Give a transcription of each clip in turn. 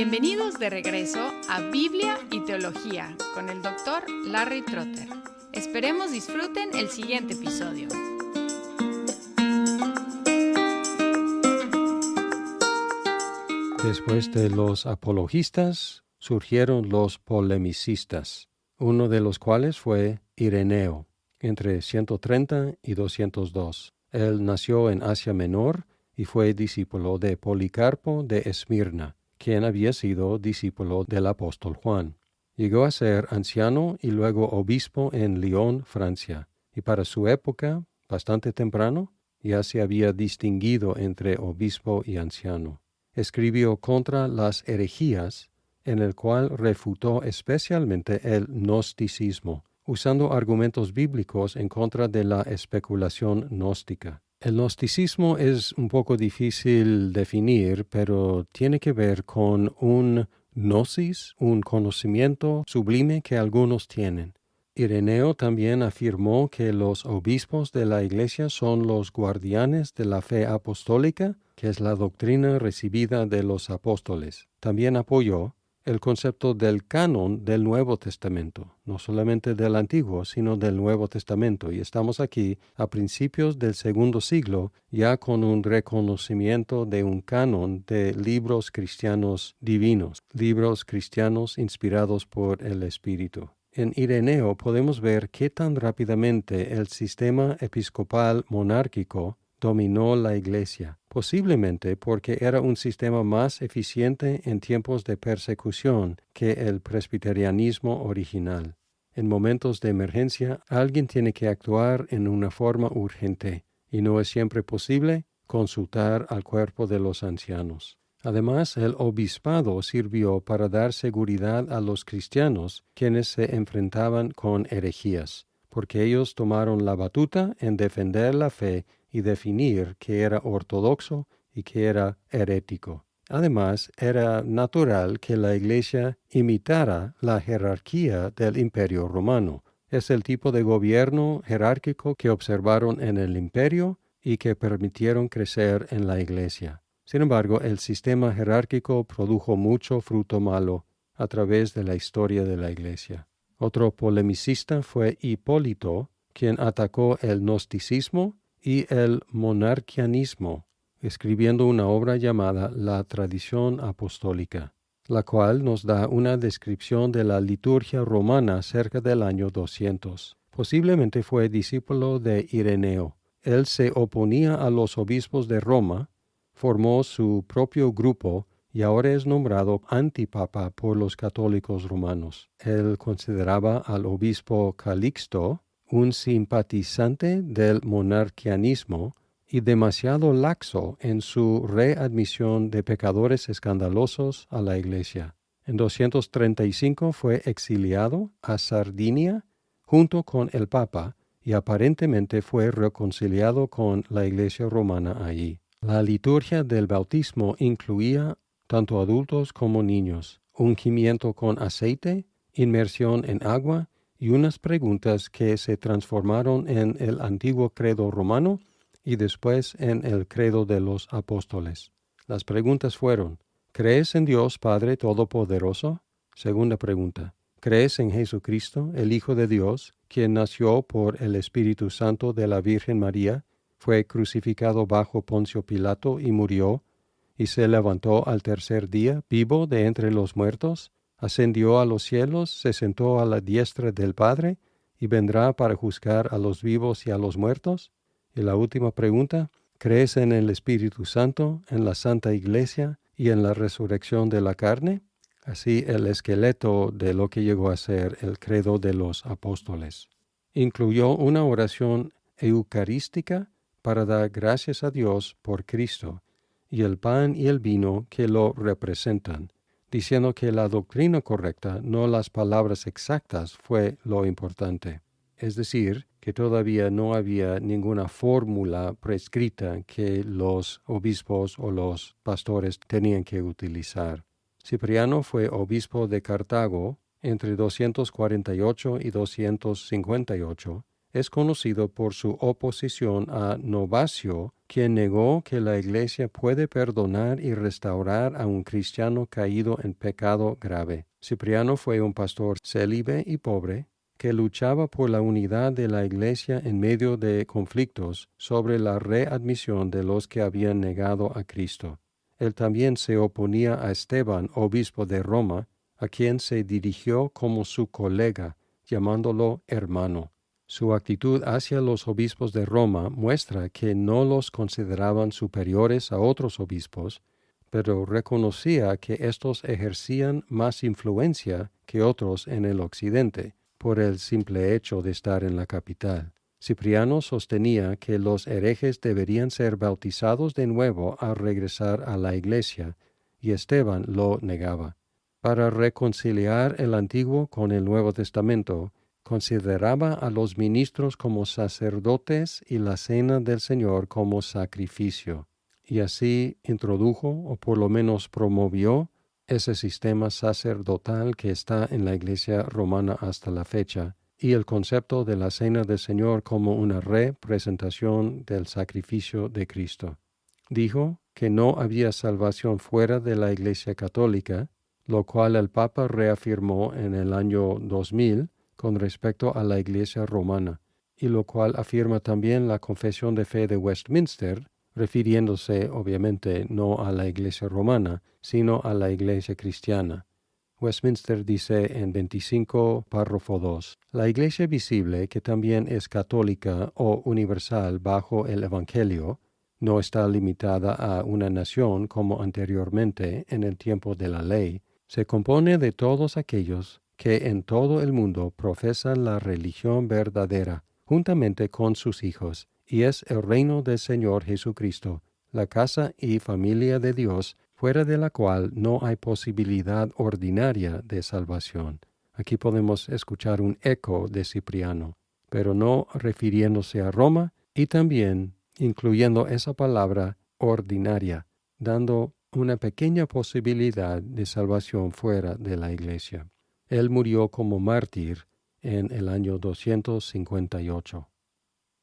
Bienvenidos de regreso a Biblia y Teología con el Dr. Larry Trotter. Esperemos disfruten el siguiente episodio. Después de los apologistas, surgieron los polemicistas, uno de los cuales fue Ireneo, entre 130 y 202. Él nació en Asia Menor y fue discípulo de Policarpo de Esmirna, quien había sido discípulo del apóstol Juan. Llegó a ser anciano y luego obispo en Lyon, Francia, y para su época, bastante temprano, ya se había distinguido entre obispo y anciano. Escribió contra las herejías, en el cual refutó especialmente el gnosticismo, usando argumentos bíblicos en contra de la especulación gnóstica. El gnosticismo es un poco difícil definir, pero tiene que ver con un gnosis, un conocimiento sublime que algunos tienen. Ireneo también afirmó que los obispos de la Iglesia son los guardianes de la fe apostólica, que es la doctrina recibida de los apóstoles. También apoyó el concepto del canon del Nuevo Testamento, no solamente del Antiguo, sino del Nuevo Testamento. Y estamos aquí a principios del segundo siglo, ya con un reconocimiento de un canon de libros cristianos divinos, libros cristianos inspirados por el Espíritu. En Ireneo podemos ver qué tan rápidamente el sistema episcopal monárquico dominó la Iglesia, posiblemente porque era un sistema más eficiente en tiempos de persecución que el presbiterianismo original. En momentos de emergencia, alguien tiene que actuar en una forma urgente, y no es siempre posible consultar al cuerpo de los ancianos. Además, el obispado sirvió para dar seguridad a los cristianos quienes se enfrentaban con herejías, porque ellos tomaron la batuta en defender la fe y definir qué era ortodoxo y qué era herético. Además, era natural que la Iglesia imitara la jerarquía del Imperio Romano. Es el tipo de gobierno jerárquico que observaron en el Imperio y que permitieron crecer en la Iglesia. Sin embargo, el sistema jerárquico produjo mucho fruto malo a través de la historia de la Iglesia. Otro polemicista fue Hipólito, quien atacó el gnosticismo y el monarquianismo, escribiendo una obra llamada La Tradición Apostólica, la cual nos da una descripción de la liturgia romana cerca del año 200. Posiblemente fue discípulo de Ireneo. Él se oponía a los obispos de Roma, formó su propio grupo y ahora es nombrado antipapa por los católicos romanos. Él consideraba al obispo Calixto un simpatizante del monarquianismo y demasiado laxo en su readmisión de pecadores escandalosos a la Iglesia. En 235 fue exiliado a Sardinia junto con el Papa y aparentemente fue reconciliado con la Iglesia romana allí. La liturgia del bautismo incluía tanto adultos como niños, ungimiento con aceite, inmersión en agua y unas preguntas que se transformaron en el antiguo credo romano y después en el credo de los apóstoles. Las preguntas fueron: ¿crees en Dios Padre Todopoderoso? Segunda pregunta: ¿crees en Jesucristo, el Hijo de Dios, quien nació por el Espíritu Santo de la Virgen María, fue crucificado bajo Poncio Pilato y murió, y se levantó al tercer día, vivo de entre los muertos, ascendió a los cielos, se sentó a la diestra del Padre, y vendrá para juzgar a los vivos y a los muertos? Y la última pregunta: ¿crees en el Espíritu Santo, en la Santa Iglesia y en la resurrección de la carne? Así el esqueleto de lo que llegó a ser el credo de los apóstoles. Incluyó una oración eucarística para dar gracias a Dios por Cristo y el pan y el vino que lo representan, diciendo que la doctrina correcta, no las palabras exactas, fue lo importante. Es decir, que todavía no había ninguna fórmula prescrita que los obispos o los pastores tenían que utilizar. Cipriano fue obispo de Cartago entre 248 y 258. es conocido por su oposición a Novacio, quien negó que la Iglesia puede perdonar y restaurar a un cristiano caído en pecado grave. Cipriano fue un pastor célibe y pobre, que luchaba por la unidad de la Iglesia en medio de conflictos sobre la readmisión de los que habían negado a Cristo. Él también se oponía a Esteban, obispo de Roma, a quien se dirigió como su colega, llamándolo hermano. Su actitud hacia los obispos de Roma muestra que no los consideraban superiores a otros obispos, pero reconocía que éstos ejercían más influencia que otros en el occidente, por el simple hecho de estar en la capital. Cipriano sostenía que los herejes deberían ser bautizados de nuevo al regresar a la iglesia, y Esteban lo negaba. Para reconciliar el Antiguo con el Nuevo Testamento, consideraba a los ministros como sacerdotes y la cena del Señor como sacrificio, y así introdujo, o por lo menos promovió, ese sistema sacerdotal que está en la Iglesia romana hasta la fecha, y el concepto de la cena del Señor como una representación del sacrificio de Cristo. Dijo que no había salvación fuera de la Iglesia católica, lo cual el Papa reafirmó en el año 2000 con respecto a la Iglesia romana, y lo cual afirma también la Confesión de Fe de Westminster, refiriéndose obviamente no a la Iglesia romana, sino a la Iglesia cristiana. Westminster dice en 25, párrafo 2, la Iglesia visible, que también es católica o universal bajo el Evangelio, no está limitada a una nación como anteriormente en el tiempo de la ley, se compone de todos aquellos que en todo el mundo profesan la religión verdadera, juntamente con sus hijos, y es el reino del Señor Jesucristo, la casa y familia de Dios, fuera de la cual no hay posibilidad ordinaria de salvación. Aquí podemos escuchar un eco de Cipriano, pero no refiriéndose a Roma, y también incluyendo esa palabra ordinaria, dando una pequeña posibilidad de salvación fuera de la Iglesia. Él murió como mártir en el año 258.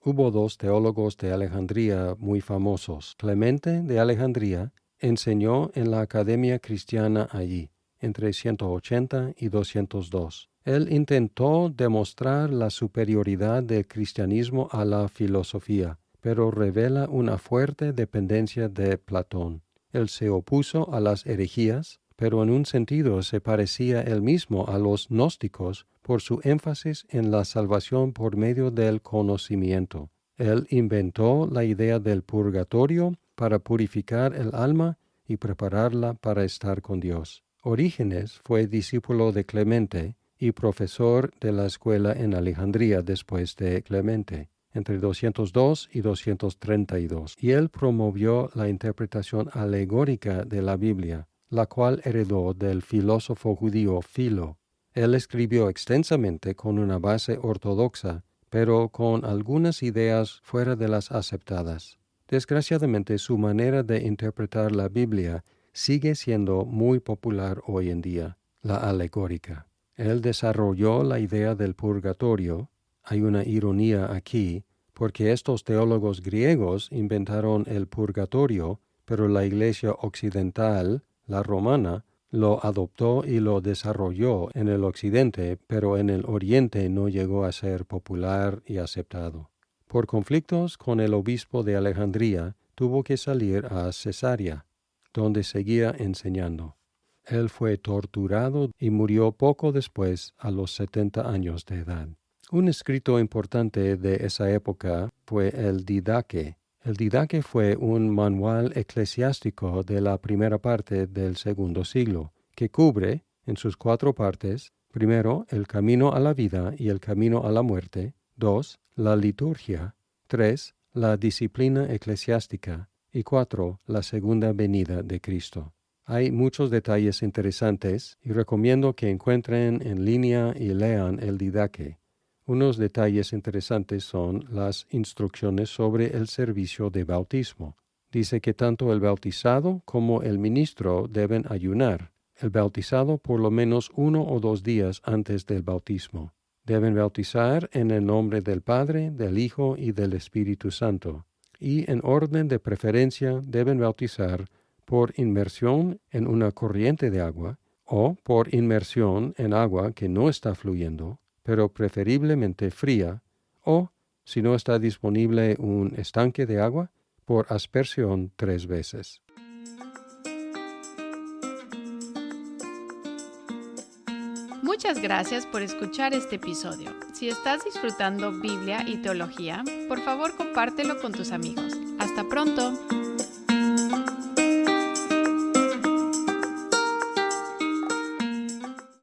Hubo dos teólogos de Alejandría muy famosos. Clemente de Alejandría enseñó en la Academia Cristiana allí, entre 180 y 202. Él intentó demostrar la superioridad del cristianismo a la filosofía, pero revela una fuerte dependencia de Platón. Él se opuso a las herejías, pero en un sentido se parecía él mismo a los gnósticos por su énfasis en la salvación por medio del conocimiento. Él inventó la idea del purgatorio para purificar el alma y prepararla para estar con Dios. Orígenes fue discípulo de Clemente y profesor de la escuela en Alejandría después de Clemente, entre 202 y 232, y él promovió la interpretación alegórica de la Biblia, la cual heredó del filósofo judío Filo. Él escribió extensamente con una base ortodoxa, pero con algunas ideas fuera de las aceptadas. Desgraciadamente, su manera de interpretar la Biblia sigue siendo muy popular hoy en día, la alegórica. Él desarrolló la idea del purgatorio. Hay una ironía aquí, porque estos teólogos griegos inventaron el purgatorio, pero la Iglesia occidental, la romana, lo adoptó y lo desarrolló en el occidente, pero en el oriente no llegó a ser popular y aceptado. Por conflictos con el obispo de Alejandría, tuvo que salir a Cesarea, donde seguía enseñando. Él fue torturado y murió poco después, a los 70 años de edad. Un escrito importante de esa época fue el Didaque. El Didaque fue un manual eclesiástico de la primera parte del segundo siglo, que cubre, en sus 4 partes, primero, el camino a la vida y el camino a la muerte; 2, la liturgia; 3, la disciplina eclesiástica; y 4, la segunda venida de Cristo. Hay muchos detalles interesantes y recomiendo que encuentren en línea y lean el Didaque. Unos detalles interesantes son las instrucciones sobre el servicio de bautismo. Dice que tanto el bautizado como el ministro deben ayunar, el bautizado por lo menos 1 o 2 días antes del bautismo. Deben bautizar en el nombre del Padre, del Hijo y del Espíritu Santo, y en orden de preferencia deben bautizar por inmersión en una corriente de agua o por inmersión en agua que no está fluyendo, pero preferiblemente fría, o, si no está disponible un estanque de agua, por aspersión 3 veces. Muchas gracias por escuchar este episodio. Si estás disfrutando Biblia y teología, por favor compártelo con tus amigos. ¡Hasta pronto!